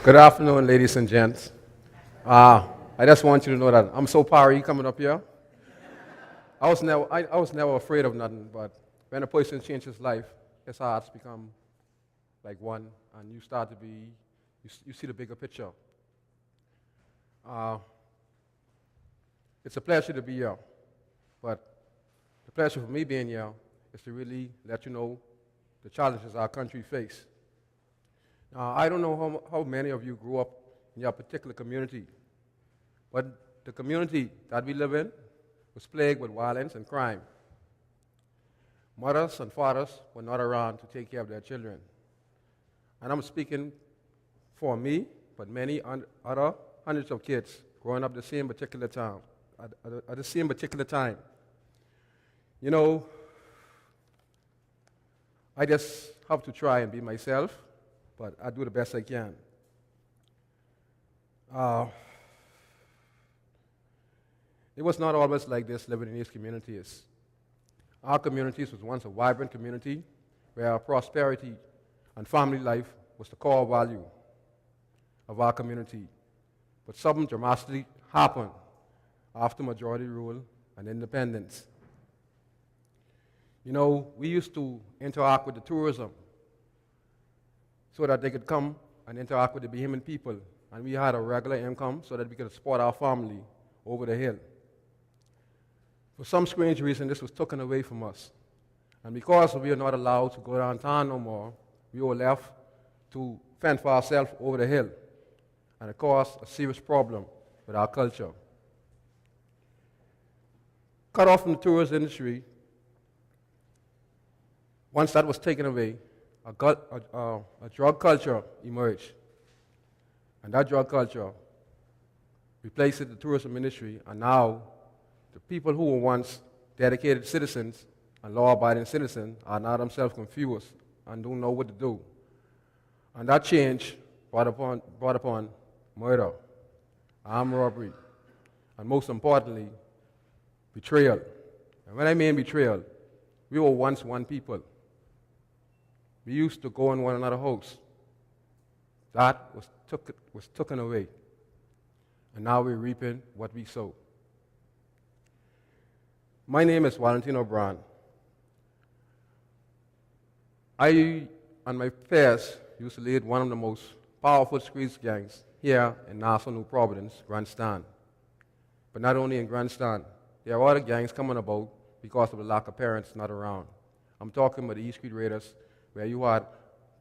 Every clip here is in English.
Good afternoon, ladies and gents. I just want you to know that I'm so proud of you coming up here. I was never afraid of nothing, but when a person changes his life, his hearts become like one, and you start to be, you see the bigger picture. Uh, it's a pleasure to be here, but the pleasure for me being here is to really let you know the challenges our country face. I don't know how many of you grew up in your particular community, but the community that we live in was plagued with violence and crime. Mothers and fathers were not around to take care of their children. And I'm speaking for me, but many other hundreds of kids growing up the same particular time, at the same particular time. You know, I just have to try and be myself, but I do the best I can. It was not always like this living in these communities. Our communities was once a vibrant community where prosperity and family life was the core value of our community. But something dramatically happened after majority rule and independence. You know, we used to interact with the tourism so that they could come and interact with the Bahamian people, and we had a regular income so that we could support our family over the hill. For some strange reason, this was taken away from us. And because we are not allowed to go downtown no more, we were left to fend for ourselves over the hill. And it caused a serious problem with our culture. Cut off from the tourist industry, once that was taken away, a drug culture emerged. And that drug culture replaced the tourism industry, and now the people who were once dedicated citizens and law-abiding citizens are now themselves confused and don't know what to do. And that change brought upon murder, armed robbery, and most importantly, betrayal. And when I mean betrayal, we were once one people. We used to go in one another's house. That was taken away. And now we're reaping what we sow. My name is Valentino. I and my peers used to lead one of the most powerful street gangs here in Nassau, New Providence, Grandstand. But not only in Grandstand, there are other gangs coming about because of the lack of parents not around. I'm talking about the East Street Raiders, where you had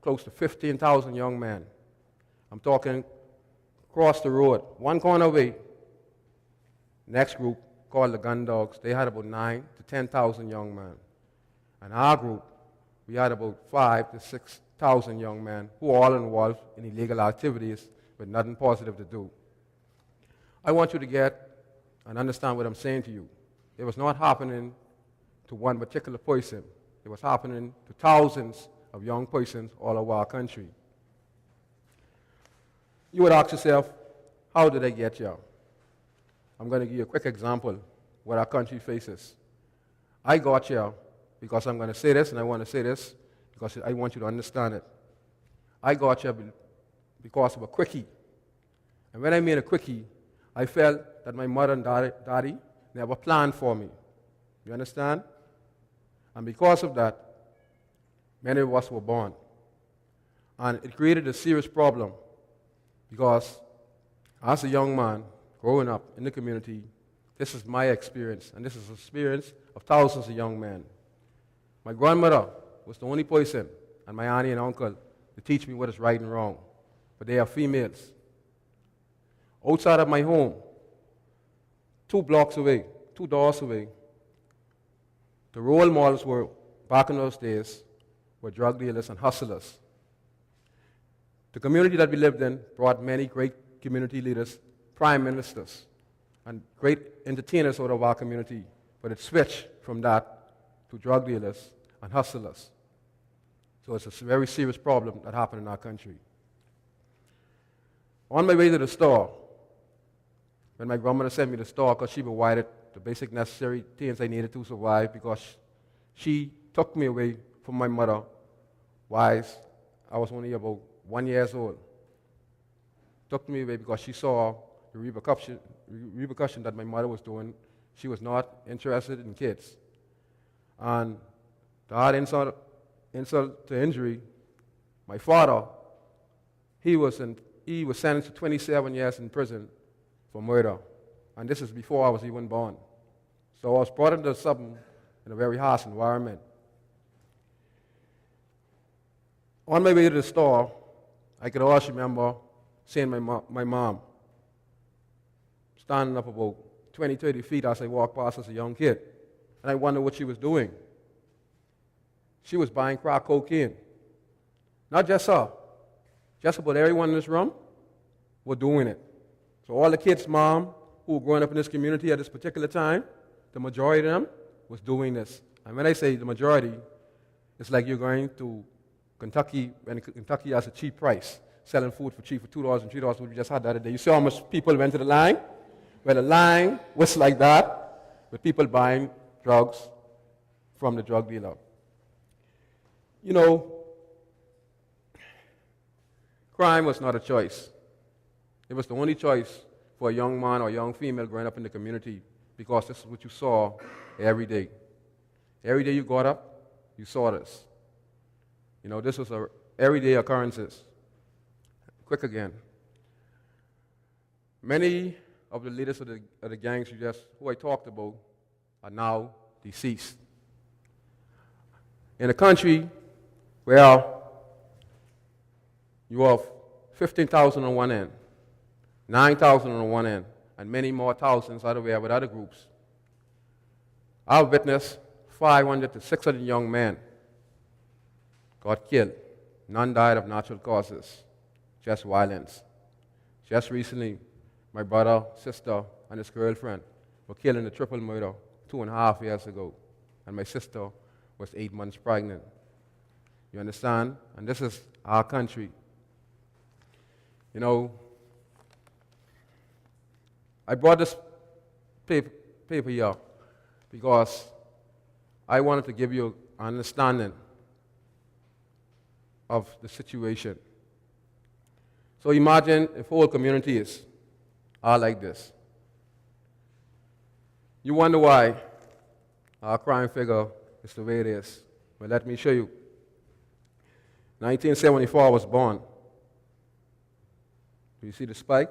close to 15,000 young men. I'm talking across the road, one corner away. Next group, called the Gun Dogs, they had about 9,000 to 10,000 young men. And our group, we had about 5,000 to 6,000 young men who were all involved in illegal activities with nothing positive to do. I want you to get and understand what I'm saying to you. It was not happening to one particular person. It was happening to thousands of young persons all over our country. You would ask yourself, how did I get here? I'm going to give you a quick example what our country faces. I got here because I'm going to say this, and I want to say this because I want you to understand it. I got here because of a quickie. And when I mean a quickie, I felt that my mother and daddy never planned for me. You understand? And because of that, many of us were born. And it created a serious problem because as a young man growing up in the community, this is my experience, and this is the experience of thousands of young men. My grandmother was the only person, and my auntie and uncle, to teach me what is right and wrong. But they are females. Outside of my home, 2 blocks away, 2 doors away, the role models were, back in those days, were drug dealers and hustlers. The community that we lived in brought many great community leaders, prime ministers, and great entertainers out of our community, but it switched from that to drug dealers and hustlers. So it's a very serious problem that happened in our country. On my way to the store, when my grandmother sent me to the store because she provided the basic necessary things I needed to survive, because she took me away from my mother while I was only about 1 year old. took me away because she saw the repercussion that my mother was doing. She was not interested in kids. And to add insult to injury, my father, he was sentenced to 27 years in prison for murder. And this is before I was even born. So I was brought into something in a very harsh environment. On my way to the store, I could always remember seeing my mom standing up about 20, 30 feet as I walked past as a young kid. And I wondered what she was doing. She was buying crack cocaine. Not just her. Just about everyone in this room were doing it. So all the kids' mom who were growing up in this community at this particular time, the majority of them was doing this. And when I say the majority, it's like you're going to Kentucky, and Kentucky has a cheap price, selling food for cheap for $2 and $3, what we just had the other day. You see how much people went to the line? Well, the line was like that, with people buying drugs from the drug dealer. You know, crime was not a choice. It was the only choice for a young man or a young female growing up in the community, because this is what you saw every day. Every day you got up, you saw this. You know, this was everyday occurrences. Quick again. Many of the leaders of the gangs who I talked about are now deceased. In a country where you have 15,000 on one end, 9,000 on one end, and many more thousands otherwhere with other groups, I've witnessed 500 to 600 young men got killed. None died of natural causes, just violence. Just recently, my brother, sister, and his girlfriend were killed in a triple murder 2.5 years ago, and my sister was 8 months pregnant. You understand? And this is our country. You know, I brought this paper here because I wanted to give you an understanding of the situation. So imagine if whole communities are like this. You wonder why our crime figure is the way it is. Well, let me show you. 1974, I was born. Do you see the spike?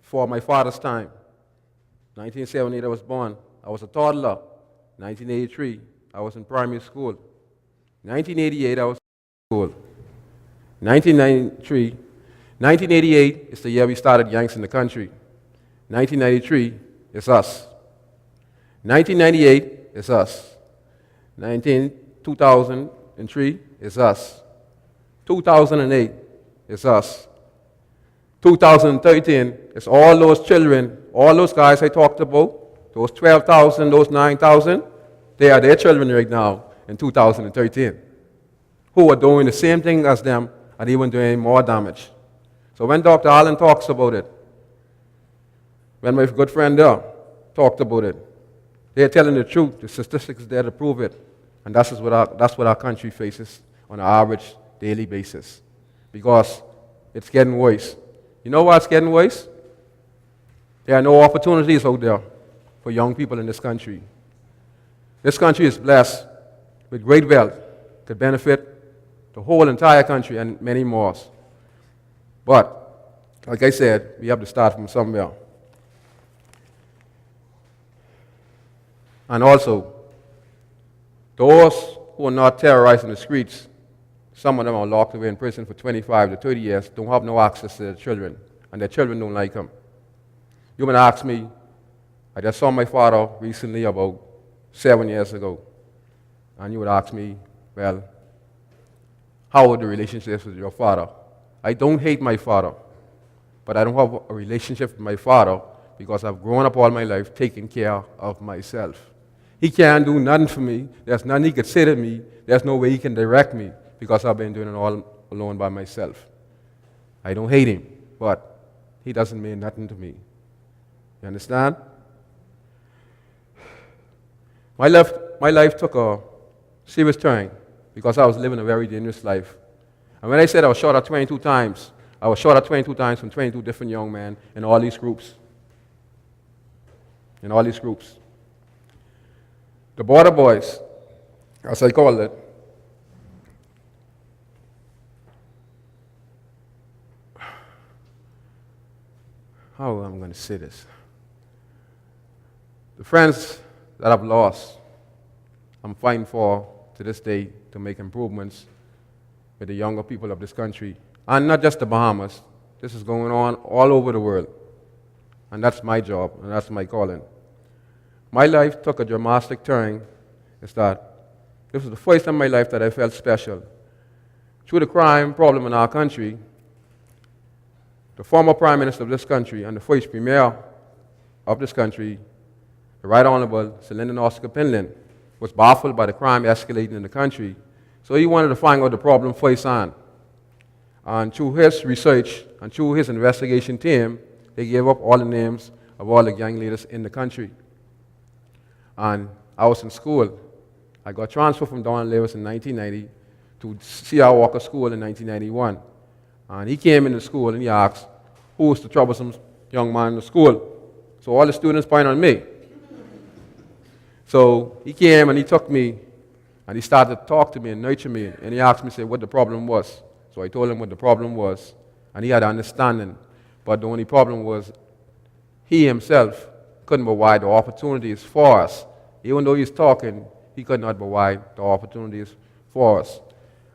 Before my father's time. 1978, I was born. I was a toddler. 1983, I was in primary school. 1988, I was in school. 1988 is the year we started gangs in the country. 1993 is us. 1998 is us. 2003 is us. 2008 is us. 2013 is all those children, all those guys I talked about, those 12,000, those 9,000, they are their children right now in 2013, who are doing the same thing as them and even doing more damage. So when Dr. Allen talks about it, when my good friend there talked about it, they're telling the truth. The statistics there to prove it. And that's what our country faces on an average daily basis. Because it's getting worse. You know why it's getting worse? There are no opportunities out there for young people in this country. This country is blessed with great wealth to benefit the whole entire country and many more. But, like I said, we have to start from somewhere. And also, those who are not terrorizing the streets, some of them are locked away in prison for 25 to 30 years, don't have no access to their children, and their children don't like them. You may ask me, I just saw my father recently about 7 years ago, and you would ask me, well, how are the relationships with your father? I don't hate my father, but I don't have a relationship with my father because I've grown up all my life taking care of myself. He can't do nothing for me. There's nothing he could say to me. There's no way he can direct me because I've been doing it all alone by myself. I don't hate him, but he doesn't mean nothing to me. You understand? My life took a serious turn because I was living a very dangerous life. And when I said I was shot at 22 times, I was shot at 22 times from 22 different young men in all these groups. In all these groups. The Borderboyz, as I call it, how am I going to say this? The friends that I've lost, I'm fighting for to this day to make improvements with the younger people of this country. And not just the Bahamas. This is going on all over the world. And that's my job, and that's my calling. My life took a dramatic turn. Is that this was the first time in my life that I felt special. Through the crime problem in our country, the former Prime Minister of this country and the first Premier of this country, the Right Honorable Sir Lyndon Oscar Pinland, was baffled by the crime escalating in the country. So he wanted to find out the problem firsthand. And through his research and through his investigation team, they gave up all the names of all the gang leaders in the country. And I was in school. I got transferred from Don Lewis in 1990 to C.R. Walker School in 1991. And he came into school and he asked, who was the troublesome young man in the school? So all the students pointed on me. So he came and he took me and he started to talk to me and nurture me. And he asked me, say, what the problem was. So I told him what the problem was. And he had an understanding. But the only problem was he himself couldn't provide the opportunities for us. Even though he's talking, he could not provide the opportunities for us.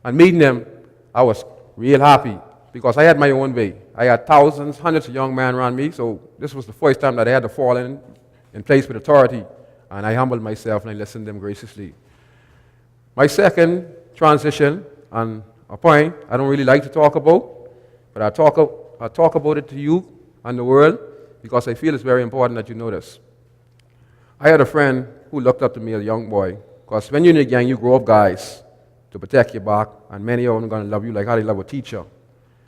And meeting him, I was real happy because I had my own way. I had thousands, hundreds of young men around me, so this was the first time that I had to fall in place with authority. And I humbled myself and I listened to them graciously. My second transition, and a point I don't really like to talk about, but I talk about it to you and the world because I feel it's very important that you know this. I had a friend who looked up to me as a young boy, because when you're in a gang, you grow up guys to protect your back, and many of them are going to love you like how they love a teacher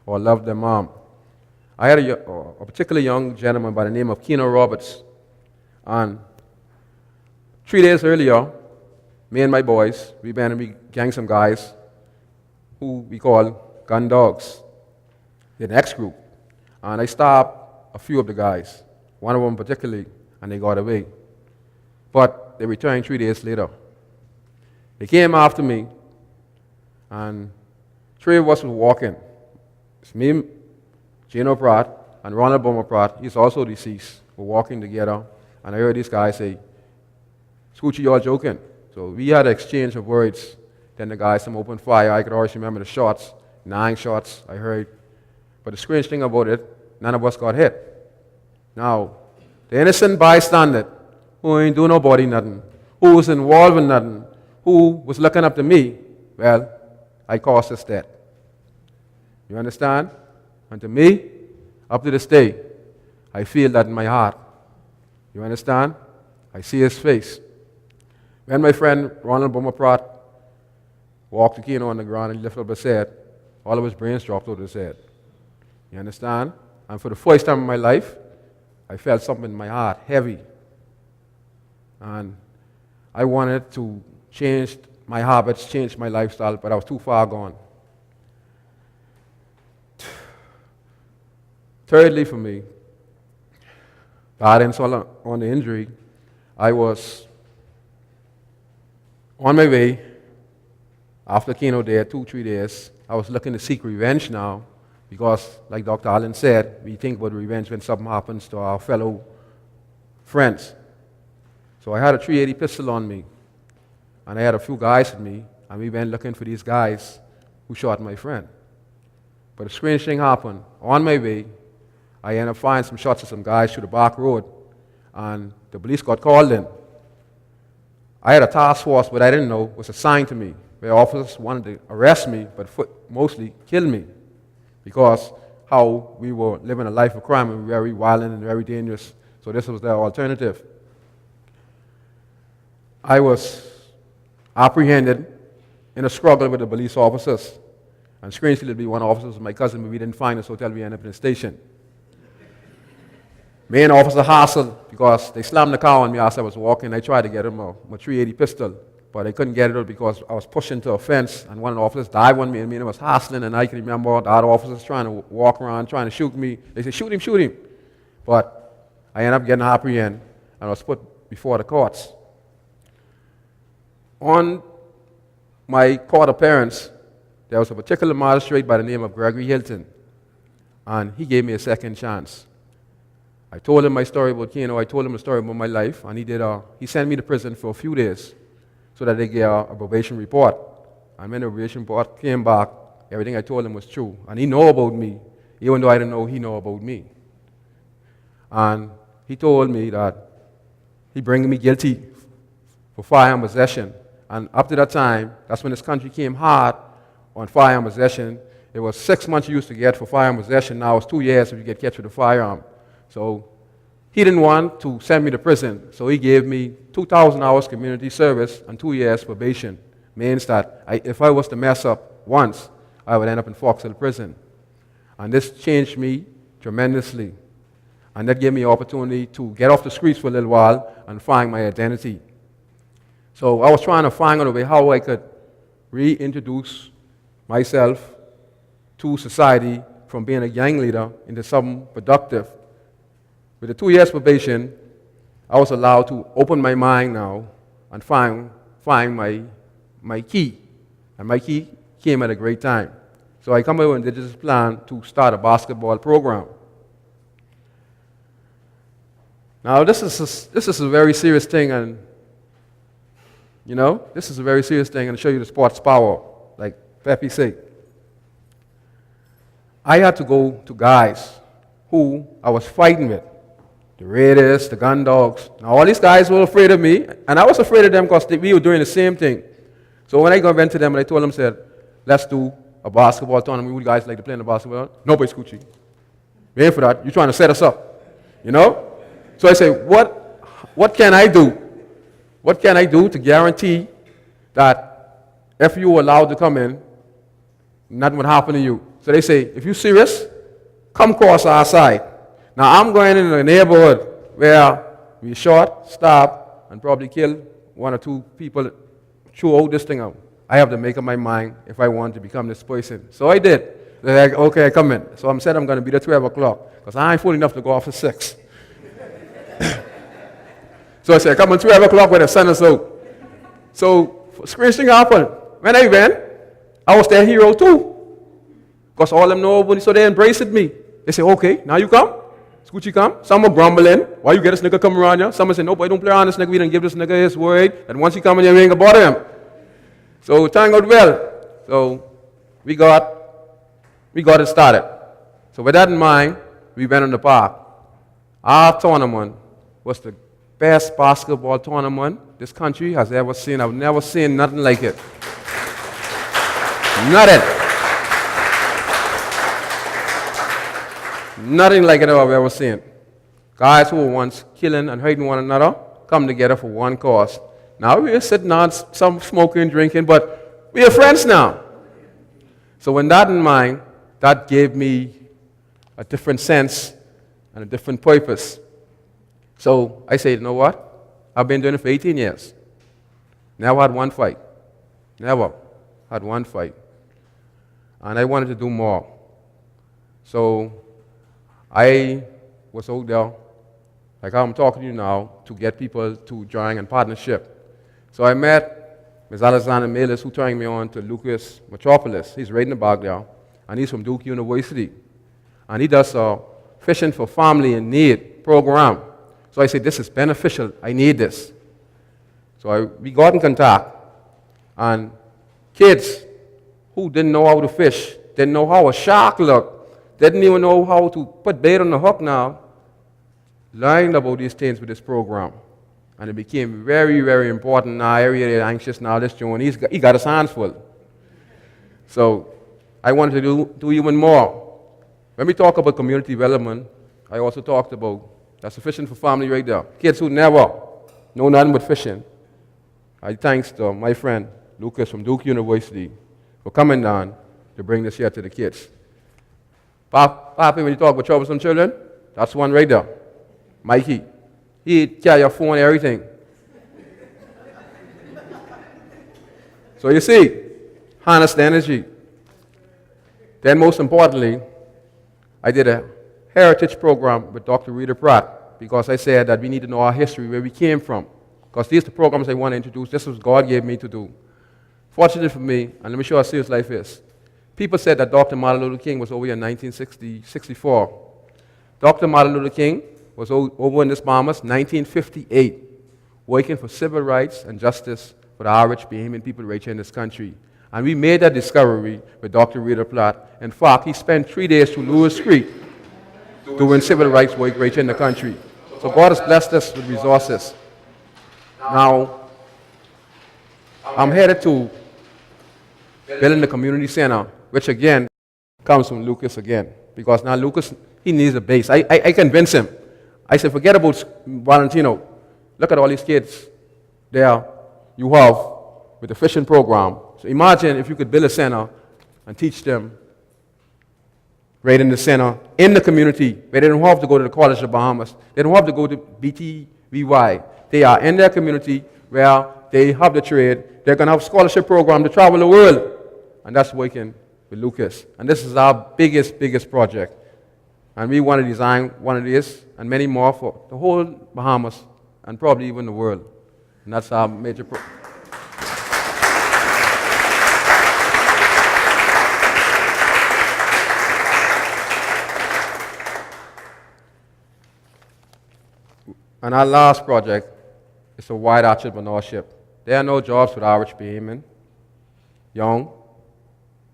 or love their mom. I had a particular young gentleman by the name of Keno Roberts, and 3 days earlier, me and my boys, we began to gang some guys who we call gun dogs. They're the X group. And I stopped a few of the guys, one of them particularly, and they got away. But they returned 3 days later. They came after me, and 3 of us were walking. It's me, Gino Pratt, and Ronald Bummer Pratt, he's also deceased. We're walking together, and I heard these guys say, Scrooge, you all joking? So we had an exchange of words. Then the guys, some open fire. I could always remember the shots, 9 shots I heard. But the strange thing about it, none of us got hit. Now, the innocent bystander, who ain't do nobody nothing, who was involved in nothing, who was looking up to me, well, I caused his death. You understand? And to me, up to this day, I feel that in my heart. You understand? I see his face. When my friend Ronald Bummer Pratt walked the Keno on the ground and lifted up his head, all of his brains dropped out of his head. You understand? And for the first time in my life, I felt something in my heart, heavy. And I wanted to change my habits, change my lifestyle, but I was too far gone. Thirdly, for me, adding on the injury, I was on my way after Keno there, 2-3 days. I was looking to seek revenge now because, like Dr. Allen said, we think about revenge when something happens to our fellow friends. So I had a .380 pistol on me, and I had a few guys with me, and we went looking for these guys who shot my friend. But a strange thing happened. On my way, I ended up finding some shots of some guys through the back road, and the police got called in. I had a task force, but I didn't know was assigned to me, where officers wanted to arrest me, but mostly kill me, because how we were living a life of crime and very violent and very dangerous. So this was their alternative. I was apprehended in a struggle with the police officers. And strangely, it'd be one officer was my cousin, but we didn't find us hotel. We ended up in the station. Me and officer hassled because they slammed the car on me as I was walking. I tried to get him a .380 pistol, but I couldn't get it out because I was pushed into a fence, and one of the officers dived on me, and I was hassling, and I can remember the other officers trying to walk around, trying to shoot me. They said, shoot him, shoot him. But I ended up getting apprehended, and I was put before the courts. On my court appearance, there was a particular magistrate by the name of Gregory Hilton, and he gave me a second chance. I told him my story about Kano. I told him the story about my life, and he sent me to prison for a few days so that they get a probation report. And when the probation report came back, everything I told him was true. And he knew about me, even though I didn't know he knew about me. And he told me that he bringing me guilty for firearm possession. And up to that time, that's when this country came hard on firearm possession. It was 6 months you used to get for firearm possession. Now it's 2 years if you get catch with a firearm. So he didn't want to send me to prison, so he gave me 2,000 hours community service and 2 years probation. Means that if I was to mess up once, I would end up in Foxhill prison. And this changed me tremendously. And that gave me an opportunity to get off the streets for a little while and find my identity. So I was trying to find out a way how I could reintroduce myself to society from being a gang leader into something productive. With the 2 years probation, I was allowed to open my mind now and find my key. And my key came at a great time. So I come up with this plan to start a basketball program. Now this is a very serious thing, and this is a very serious thing, and show you the sports power, like Pepe said. I had to go to guys who I was fighting with. The Raiders, the Gun Dogs. Now, all these guys were afraid of me, and I was afraid of them because we were doing the same thing. So when I went to them and I told them, said, let's do a basketball tournament. Would you guys like to play in the basketball? Nobody's Scoochie. We ain't for that. You're trying to set us up. So I say, what can I do? What can I do to guarantee that if you were allowed to come in, nothing would happen to you? So they say, if you're serious, come cross our side. Now, I'm going in a neighborhood where we shot, stab, and probably kill 1 or 2 people throughout this thing out. I have to make up my mind if I want to become this person. So I did. They're like, okay, come in. So I said I'm going to be there 12 o'clock because I ain't fool enough to go off at 6. So I said, come on 12 o'clock when the sun is out. So, strange thing happened. When I went, I was their hero too. Because all of them know about me, so they embraced me. They say, okay, now you come. Scoochie come. Some are grumbling. Why you get this nigga come around here? Some say, no, boy, don't play around this nigga. We didn't give this nigga his word. And once he come in here, we ain't gonna bother him. So it turned out well. So we got it started. So with that in mind, we went in the park. Our tournament was the best basketball tournament this country has ever seen. I've never seen nothing like it. Nothing. Nothing like it I've ever seen. Guys who were once killing and hurting one another come together for one cause. Now we're sitting on some smoking, drinking, but we are friends now. So with that in mind, that gave me a different sense and a different purpose. So I said, you know what? I've been doing it for 18 years. Never had one fight. Never had one fight. And I wanted to do more. So I was out there, like I'm talking to you now, to get people to join in partnership. So I met Ms. Alexander Melis, who turned me on to Lucas Metropolis. He's right in the back there, and he's from Duke University. And he does a Fishing for Family in Need program. So I said, this is beneficial. I need this. So we got in contact. And kids who didn't know how to fish, didn't know how a shark looked, didn't even know how to put bait on the hook now, learned about these things with this program. And it became very, very important now. Everybody anxious now. This John, he got his hands full. So I wanted to do even more. When we talk about community development, I also talked about that's a Fishing for Family right there. Kids who never know nothing but fishing. I thanks to my friend Lucas from Duke University for coming down to bring this here to the kids. Papi, when you talk about troublesome children, that's one right there. Mikey. He carry your phone and everything. So you see, harness the energy. Then most importantly, I did a heritage program with Dr. Rita Pratt because I said that we need to know our history, where we came from. Because these are the programs I want to introduce. This was God gave me to do. Fortunately for me, and let me show you how serious life is. People said that Dr. Martin Luther King was over here in 1964. Dr. Martin Luther King was over in this Bahamas 1958, working for civil rights and justice for the average Bahamian people right here in this country. And we made that discovery with Dr. Rita Platt. In fact, he spent 3 days through Lewis Creek doing civil rights work right here in the country. So God has blessed us with resources. Now, I'm headed to building the community center, which again comes from Lucas again. Because now Lucas, he needs a base. I convinced him. I said, forget about Valentino. Look at all these kids there you have with the fishing program. So imagine if you could build a center and teach them right in the center, in the community, where they don't have to go to the College of Bahamas. They don't have to go to BTVY. They are in their community where they have the trade. They're going to have a scholarship program to travel the world. And that's working with Lucas. And this is our biggest project. And we want to design one of these and many more for the whole Bahamas and probably even the world. And that's our major project. And our last project is a wide entrepreneurship. There are no jobs for the average Bahamian, young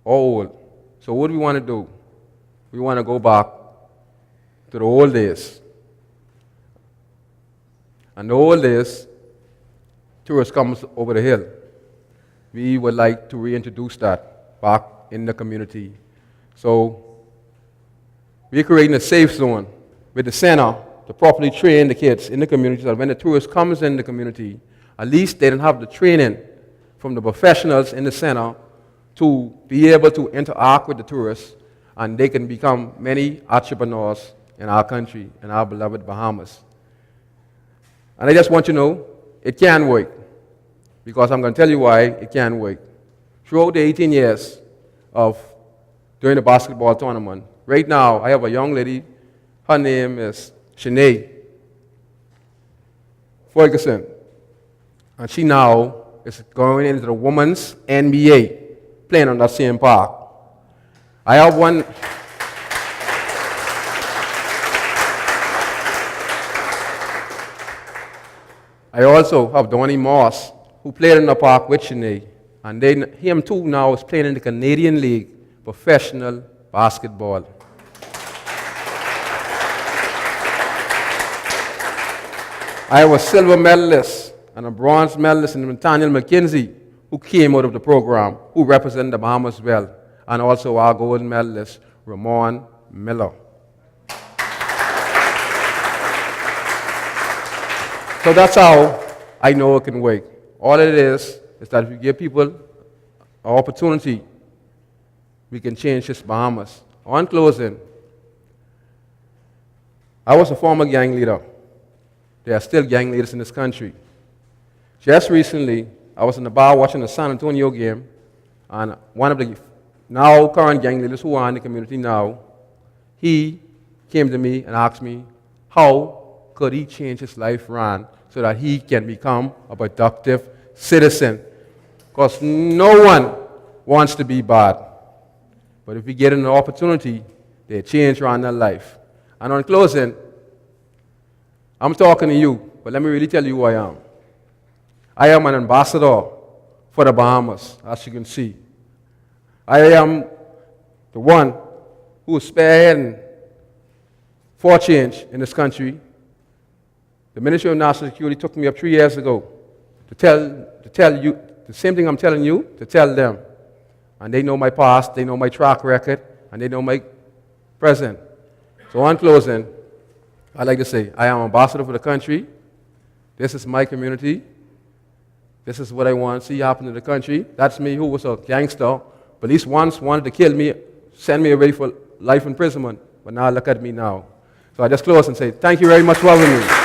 or old. So what do we want to do? We want to go back to the old days. And the old days, tourists come over the hill. We would like to reintroduce that back in the community. So we're creating a safe zone with the center to properly train the kids in the community so that when the tourist comes in the community, at least they don't have the training from the professionals in the center to be able to interact with the tourists, and they can become many entrepreneurs in our country, in our beloved Bahamas. And I just want you to know, it can work, because I'm going to tell you why it can work. Throughout the 18 years of doing the basketball tournament, right now I have a young lady, her name is Shanae Ferguson, and she now is going into the women's NBA, playing on that same park. I have one. I also have Donnie Moss, who played in the park with Shanae, and then him too now is playing in the Canadian League, professional basketball. I have a silver medalist and a bronze medalist in Nathaniel McKenzie, who came out of the program, who represented the Bahamas well, and also our gold medalist, Ramon Miller. So that's how I know it can work. All it is that if you give people an opportunity, we can change this Bahamas. On closing, I was a former gang leader. There are still gang leaders in this country. Just recently, I was in the bar watching the San Antonio game, and one of the now current gang leaders who are in the community now, he came to me and asked me how could he change his life around so that he can become a productive citizen. Because no one wants to be bad. But if we get an opportunity, they change around their life. And on closing, I'm talking to you, but let me really tell you who I am. I am an ambassador for the Bahamas, as you can see. I am the one who is spearheading for change in this country. The Ministry of National Security took me up 3 years ago to tell you the same thing I'm telling you, to tell them. And they know my past, they know my track record, and they know my present. So on closing, I'd like to say, I am an ambassador for the country. This is my community. This is what I want to see happen in the country. That's me, who was a gangster. Police once wanted to kill me, send me away for life imprisonment. But now look at me now. So I just close and say, thank you very much for having me.